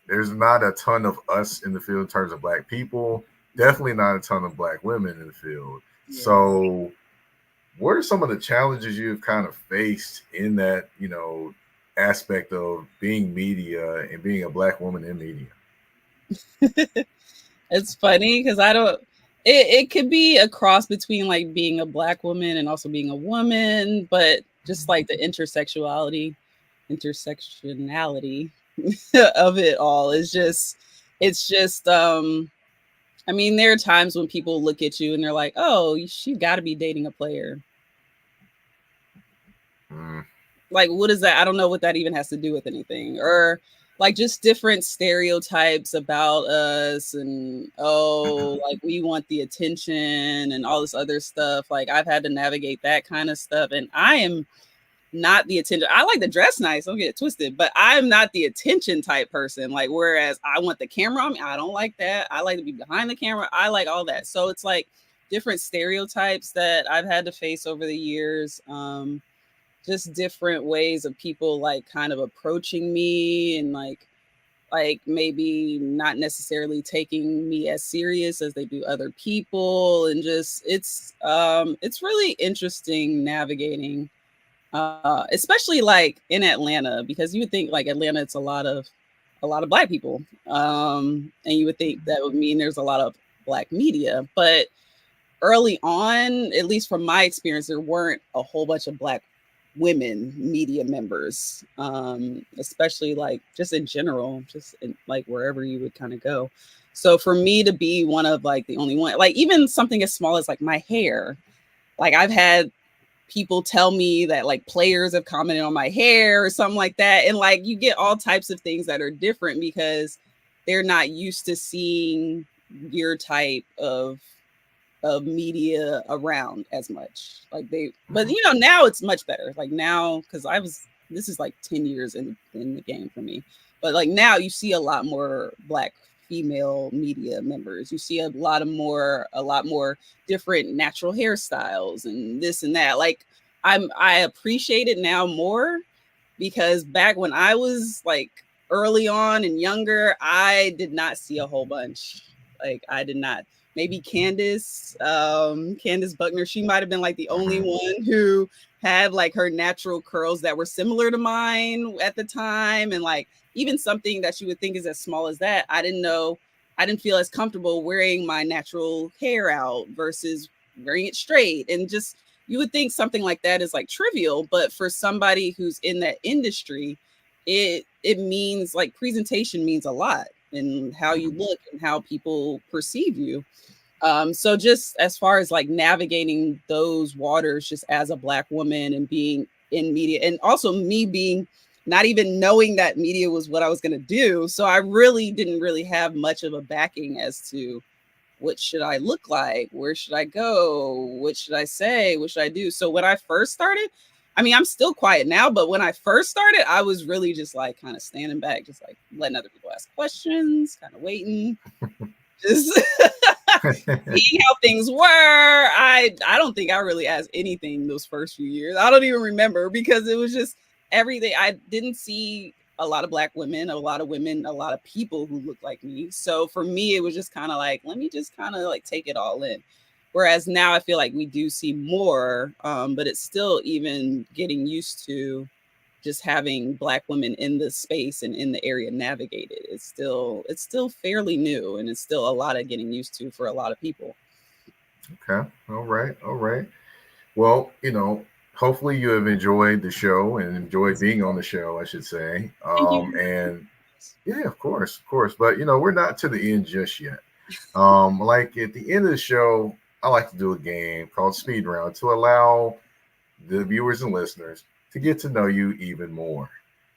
there's not a ton of us in the field in terms of Black people. Definitely not a ton of Black women in the field. Yeah. So, what are some of the challenges you've kind of faced in that, aspect of being media and being a Black woman in media? It's funny because it could be a cross between, like, being a Black woman and also being a woman, but just like the intersexuality intersectionality of it all. It's just I mean, there are times when people look at you and they're like, "Oh, she got to be dating a player." Like, what is that? I don't know what that even has to do with anything. Or like just different stereotypes about us, and like we want the attention and all this other stuff. Like I've had to navigate that kind of stuff, and I am not the attention. I like to dress nice, don't get it twisted, but I'm not the attention type person. Like, whereas I want the camera on me, I don't like that. I like to be behind the camera. I like all that. So it's like different stereotypes that I've had to face over the years. Just different ways of people like kind of approaching me, and like maybe not necessarily taking me as serious as they do other people. And just it's really interesting navigating, especially like in Atlanta, because you would think like Atlanta, it's a lot of black people, and you would think that would mean there's a lot of black media. But early on, at least from my experience, there weren't a whole bunch of black women media members, especially like just in general, just in, like wherever you would kind of go. So for me to be one of like the only one, like even something as small as like my hair, like I've had people tell me that like players have commented on my hair or something like that. And like you get all types of things that are different because they're not used to seeing your type of media around as much. Like but you know, now it's much better. Like now, because this is like 10 years in the game for me. But like now you see a lot more black female media members. You see a lot more different natural hairstyles and this and that. Like I appreciate it now more, because back when I was like early on and younger, I did not see a whole bunch. Like I did not. Maybe Candace Buckner, she might have been like the only one who had like her natural curls that were similar to mine at the time. And like even something that you would think is as small as that, I didn't feel as comfortable wearing my natural hair out versus wearing it straight. And just, you would think something like that is like trivial, but for somebody who's in that industry, it means like presentation means a lot, and how you look and how people perceive you. So just as far as like navigating those waters, just as a black woman and being in media, and also me being not even knowing that media was what I was going to do. So I really didn't really have much of a backing as to what should I look like? Where should I go? What should I say? What should I do? So when I first started, I mean, I'm still quiet now, but when I first started, I was really just like kind of standing back, just like letting other people ask questions, kind of waiting, just seeing how things were. I don't think I really asked anything those first few years. I don't even remember, because it was just everything. I didn't see a lot of black women, a lot of women, a lot of people who looked like me. So for me, it was just kind of like, let me just kind of like take it all in. Whereas now I feel like we do see more, but it's still even getting used to just having black women in the space and in the area navigated. It's still fairly new, and it's still a lot of getting used to for a lot of people. Okay. All right. Well, hopefully you have enjoyed the show and enjoyed being on the show, I should say. Thank you. And yeah, of course. But we're not to the end just yet. Like at the end of the show, I like to do a game called Speed Round to allow the viewers and listeners to get to know you even more.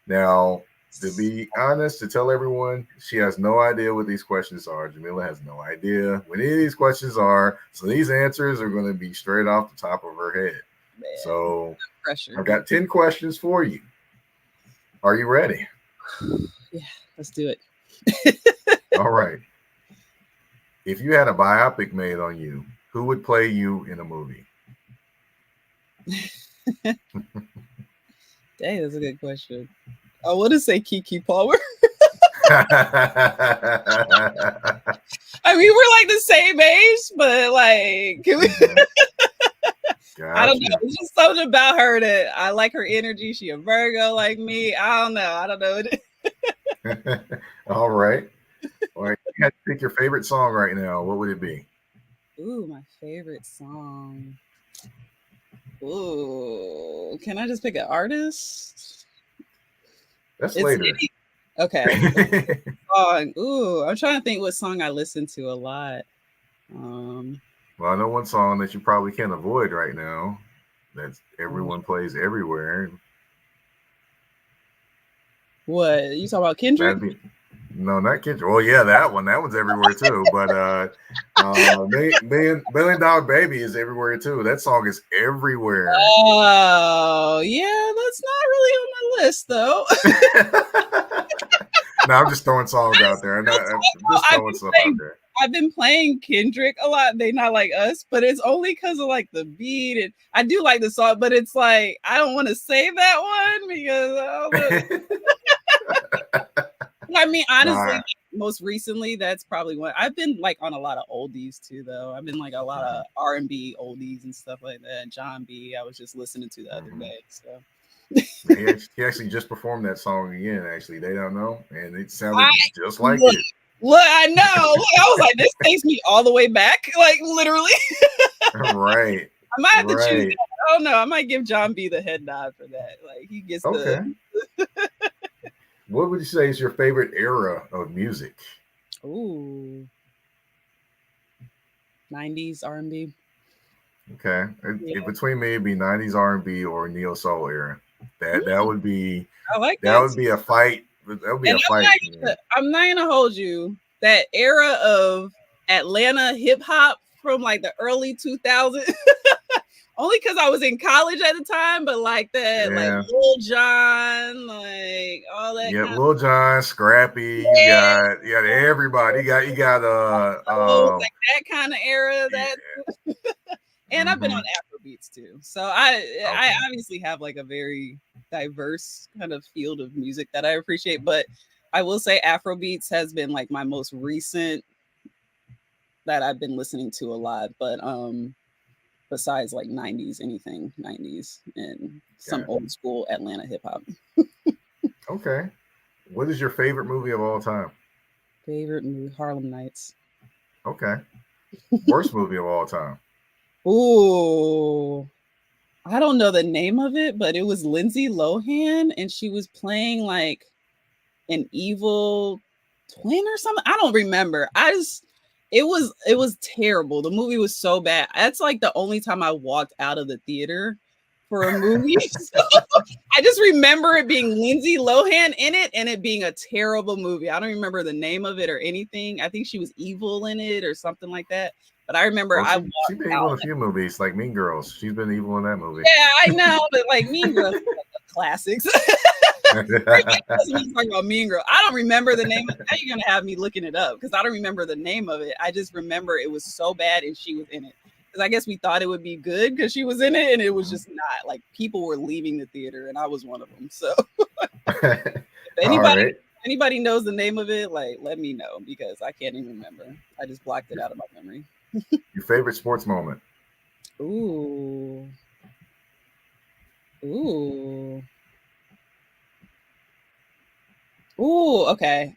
Now, to be honest, to tell everyone, she has no idea what these questions are. Jameelah has no idea what any of these questions are. So these answers are going to be straight off the top of her head. Man, so pressure. I've got 10 questions for you. Are you ready? Yeah, let's do it. All right. If you had a biopic made on you, who would play you in a movie? Dang, that's a good question. I want to say Keke Palmer. I mean, we're like the same age, but like, can we... Gotcha. I don't know. It's just something about her that I like her energy. She a Virgo like me. I don't know. All right. All right. You had to pick your favorite song right now. What would it be? Ooh, my favorite song. Ooh, can I just pick an artist? That's It's later. okay. Song. Ooh, I'm trying to think what song I listen to a lot. Well, I know one song that you probably can't avoid right now. That um, everyone plays everywhere. what you talking about, Kendrick? That'd be no, not Kendrick. Well, yeah, that one. That one's everywhere too. But Million Dollar Baby is everywhere too. That song is everywhere. Oh, yeah, that's not really on my list though. No, I'm just throwing songs out there. I'm just I've throwing been stuff out playing, there. I've been playing Kendrick a lot. They not like us, but it's only because of like the beat, and I do like the song, but it's like I don't want to say that one because I mean, honestly, Nah. like, most recently, that's probably what I've been like on a lot of oldies too, though. I've been like a lot of R&B oldies and stuff like that. John B, I was just listening to the other day. So He actually just performed that song again. Actually, they don't know, and it I sounded just like look, it. look, I know. Look, I was like, this takes me all the way back, like literally. Right, I might have to choose. right. I don't know. I might give John B the head nod for that. Like he gets the. Okay. What would you say is your favorite era of music? Ooh, 90s R&B. Okay, Yeah. between me, it'd be '90s R&B or neo soul era. That Mm, would be I like that that would too. be a fight. That would be And a fight for me. I'm not gonna hold you. That era of Atlanta hip hop from like the early 2000s, only because I was in college at the time, but like that, like Yeah, Lil Jon, like all that yeah. kind of Lil Jon, Scrappy. yeah, You got everybody. You got like that kind of era. That and I've been on mm-hmm. Afrobeats too. So I Okay, obviously have like a very diverse kind of field of music that I appreciate, but I will say Afrobeats has been like my most recent that I've been listening to a lot, but besides like 90s, anything 90s and some got old school Atlanta hip hop. okay. What is your favorite movie of all time? Favorite movie, Harlem Nights. Okay. Worst movie of all time. Ooh, I don't know the name of it, but it was Lindsay Lohan and she was playing like an evil twin or something. I don't remember. I just it was terrible. The movie was so bad. That's like the only time I walked out of the theater for a movie. So I just remember it being Lindsay Lohan in it and it being a terrible movie. I don't remember the name of it or anything. I think she was evil in it or something like that. But I remember Well, I she walked been evil out. in a few movies, like Mean Girls. She's been evil in that movie. Yeah, I know, but like Mean Girls, like the classics. Everybody knows me talking about Mean Girl. I don't remember the name of it. Now you're gonna have me looking it up because I don't remember the name of it. I just remember it was so bad and she was in it. Because I guess we thought it would be good because she was in it, and it was just not. Like people were leaving the theater, and I was one of them. So if All right. anybody knows the name of it, like let me know because I can't even remember. I just blocked it out of my memory. Your favorite sports moment? Ooh, ooh. Ooh, okay.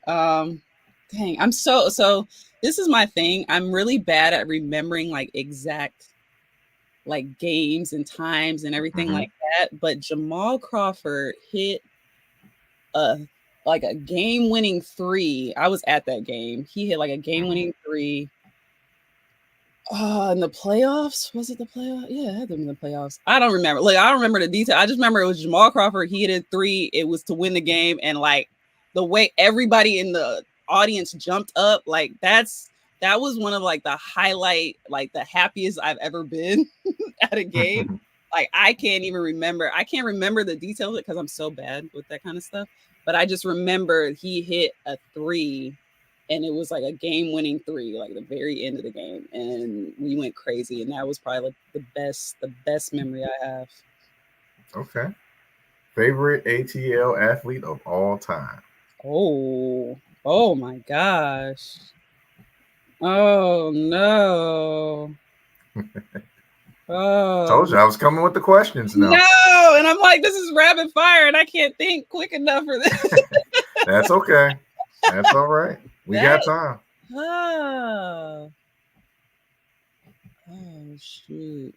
Dang, I'm so this is my thing. I'm really bad at remembering like exact like games and times and everything Mm-hmm. like that. But Jamal Crawford hit a like a game winning three. I was at that game. He hit like a game Mm-hmm. winning three. In the playoffs, was it the playoffs? Yeah, it had to be the playoffs. I don't remember. Like, I don't remember the detail. I just remember it was Jamal Crawford. He hit a three. It was to win the game, and like the way everybody in the audience jumped up, like that was one of like the highlight, like the happiest I've ever been at a game. Like I can't even remember. I can't remember the details of it because I'm so bad with that kind of stuff. But I just remember he hit a three and it was like a game-winning three, like the very end of the game, and we went crazy. And that was probably like the best memory I have. Okay. Favorite ATL athlete of all time? Oh my gosh! Oh no! Told Oh you I was coming with the questions now. no! And I'm like, this is rapid fire, and I can't think quick enough for this. That's okay. That's all right. We That got time. oh, oh shoot!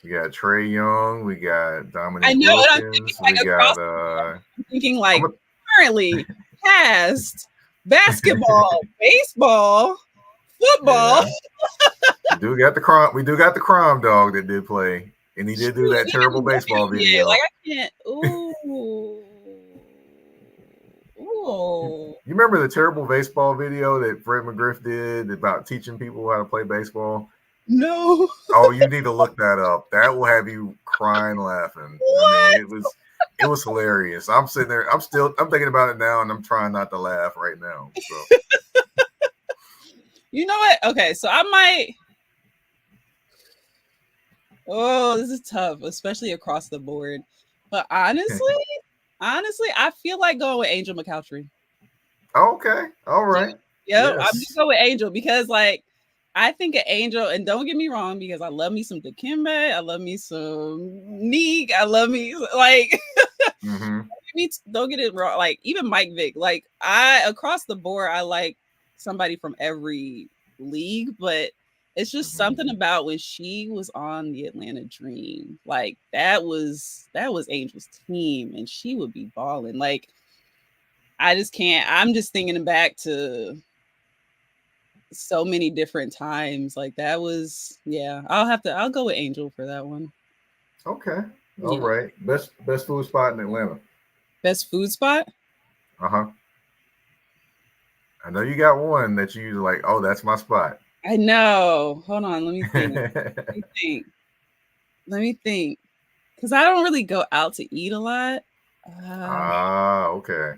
We got Trey Young. We got I Dominique know, and I'm thinking Wilkins. like We across got the board. I'm thinking I'm like a- currently past basketball, baseball, football. yeah. We do got the crime. We do got the crime dog that did play, and he did do Shoot, that terrible baseball yeah, like video. I can't. Ooh, ooh. You remember the terrible baseball video that Fred McGriff did about teaching people how to play baseball? No. Oh, you need to look that up. That will have you crying laughing. I mean, What? it was hilarious. I'm sitting there, I'm thinking about it now and I'm trying not to laugh right now. So You know what? Okay, so I might. Oh, this is tough, especially across the board. But honestly, I feel like going with Angel McCoughtry. okay. All right. Yep, I'm gonna Yes. go with Angel because like I think an Angel, and don't get me wrong, because I love me some Dikembe, I love me some Neek, I love me like Mm-hmm. don't get it wrong, like even Mike Vick, like I across the board, I like somebody from every league, but it's just Mm-hmm. something about when she was on the Atlanta Dream, like that was Angel's team, and she would be balling. Like I just can't. I'm just thinking back to so many different times. Like that was, yeah. I'll go with Angel for that one. Okay. All Yeah. right. Best food spot in Atlanta. Best food spot? Uh-huh. I know you got one that you like, oh, that's my spot. I know. Hold on, let me think. Let me think. Let me think. Because I don't really go out to eat a lot. Um, Okay.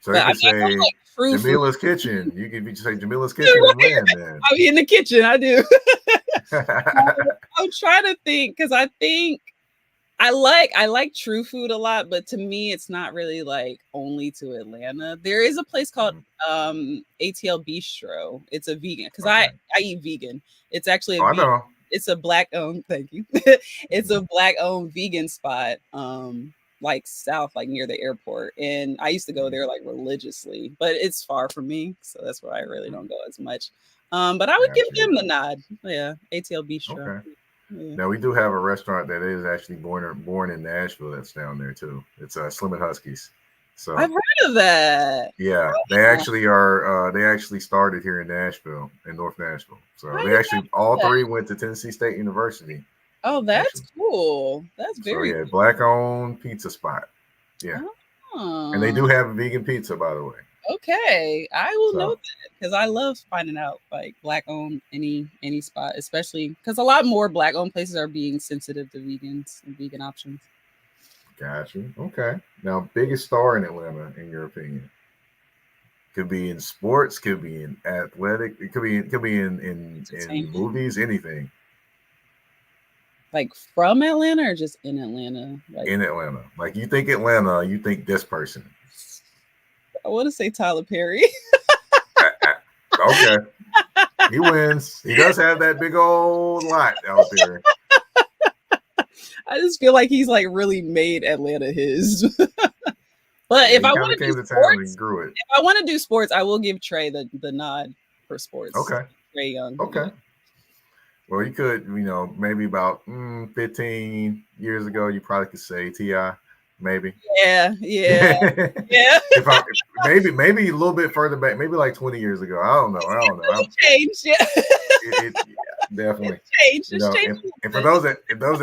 So but you I mean, could I go to, say like true food. Jamila's Kitchen. You could say Jamila's Kitchen and win then. I'm in the kitchen. I do. I'm trying to think because I think I like true food a lot, but to me, it's not really like only to Atlanta. There is a place called Mhm. ATL Bistro. It's a vegan because I Okay. I eat vegan. It's actually a Oh, I vegan. know. It's a black owned. Thank you. It's Mhm. a black owned vegan spot. Like south, like near the airport, and I used to go Mhm. there like religiously, but it's far from me, so that's why I really Mhm. don't go as much. But I would give Gotcha. them the nod. Yeah, ATL Bistro. Okay. Yeah. Now we do have a restaurant that is actually born in Nashville that's down there too. It's Slim and Huskies. I've So heard of that. yeah, they actually started here in Nashville, in North Nashville. So I they did actually not all know that. three went to Tennessee State University, Oh, that's actually. cool. That's So very yeah, black owned pizza spot. Yeah. cool. And they Oh, do have a vegan pizza, by the way. okay. I will So note that because I love finding out like black owned any spot, especially because a lot more black owned places are being sensitive to vegans and vegan options. got you. Okay. Now, biggest star in Atlanta, in your opinion? Could be in sports, could be in athletic, it could be in Entertainment, movies, anything like from Atlanta or just in Atlanta. Like in Atlanta. Like you think Atlanta, you think this person. I want to say Tyler Perry. Okay. He wins. He does have that big old lot out there. I just feel like he's like really made Atlanta his. But Yeah, if he I kind want of to do came to town and sports, grew it. if I want to do sports, I will give Trey the nod for sports. Okay. Trey Young. Yeah. Okay. Well, you could, maybe about 15 years ago, you probably could say Ti, maybe. Yeah, yeah, yeah. if I maybe a little bit further back, maybe like 20 years ago. I don't know. I don't know. It's changed. Yeah, Yeah, definitely. it's changed. It's changed. And for those for those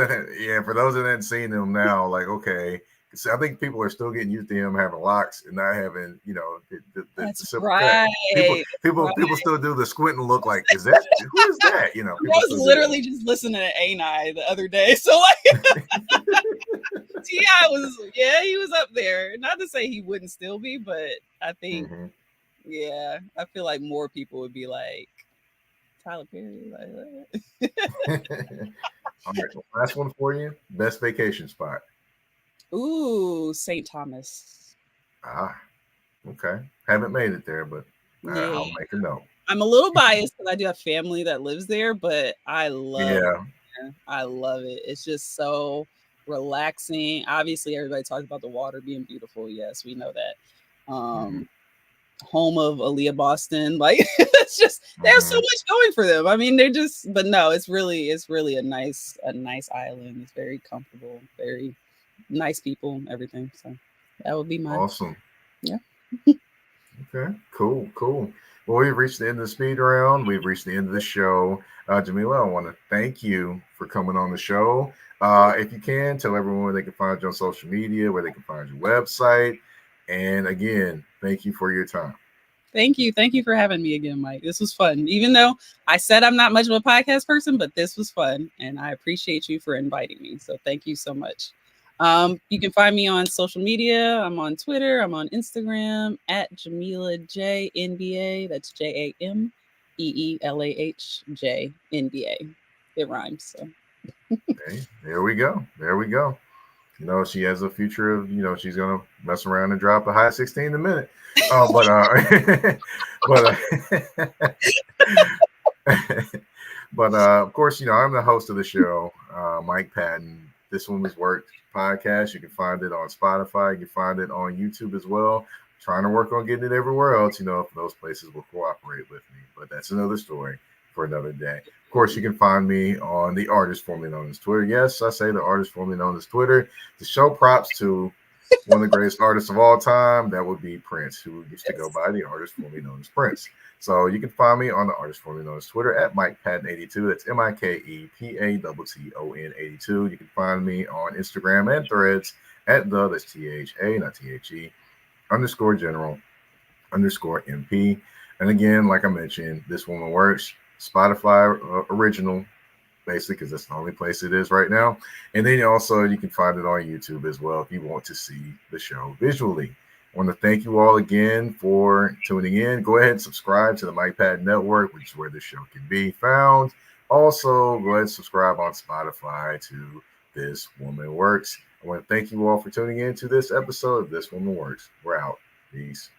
that haven't seen him now, like okay, so I think people are still getting used to him having locks and not having the That's simple cut. right. People That's people right. people still do the squint and look like is that who is that? I People was still do literally just listening to Ani the other day. So like Ti was, yeah, he was up there. Not to say he wouldn't still be, but I think, that. yeah, I feel like more people would be like Tyler Perry. Like, what? All right, last one for you. Best vacation spot. Ooh, St. Thomas. Ah, okay. Haven't made it there, but Yeah. I'll make a note. I'm a little biased because I do have family that lives there, but I love Yeah. it. I love it. It's just so relaxing. Obviously, everybody talks about the water being beautiful. Yes, we know that. Mhm. Um, home of Aaliyah Boston. Like it's just there's so much going for them. I mean, they're just, but no, it's really a nice island. It's very comfortable, very nice people, everything. So that would be my Awesome. yeah. Okay, cool, cool. Well, we've reached the end of the speed round. We've reached the end of the show. Jameelah, I want to thank you for coming on the show. If you can, tell everyone where they can find you on social media, where they can find your website. And again, thank you for your time. Thank you. Thank you for having me again, Mike. This was fun. Even though I said I'm not much of a podcast person, but this was fun. And I appreciate you for inviting me. So thank you so much. You can find me on social media. I'm on Twitter. I'm on Instagram at Jameelah J NBA. That's JameeLahJ NBA. It rhymes. So Okay, there we go. There we go. You know, she has a future of, you know, she's gonna mess around and drop a high 16 a minute. But but but of course, you know, I'm the host of the show, Mike Patton. This One Was Work podcast. You can find it on Spotify. You can find it on YouTube as well. Trying to work on getting it everywhere else, you know, if those places will cooperate with me. But that's another story for another day. Of course, you can find me on the artist formerly known as Twitter. Yes, I say the artist formerly known as Twitter to show props to one of the greatest artists of all time. That would be Prince, who used to go by the artist formerly known as Prince. So you can find me on the artist formerly known as Twitter at Mike Patton82. That's MikePatton 82. You can find me on Instagram and Threads at that's THA, not THE, _ general _ MP. And again, like I mentioned, This Woman Works, Spotify original, basically, because that's the only place it is right now. And then also you can find it on YouTube as well if you want to see the show visually. I want to thank you all again for tuning in. Go ahead and subscribe to the Mike Patton Network, which is where the show can be found. Also, go ahead and subscribe on Spotify to This Woman Works. I want to thank you all for tuning in to this episode of This Woman Works. We're out. Peace.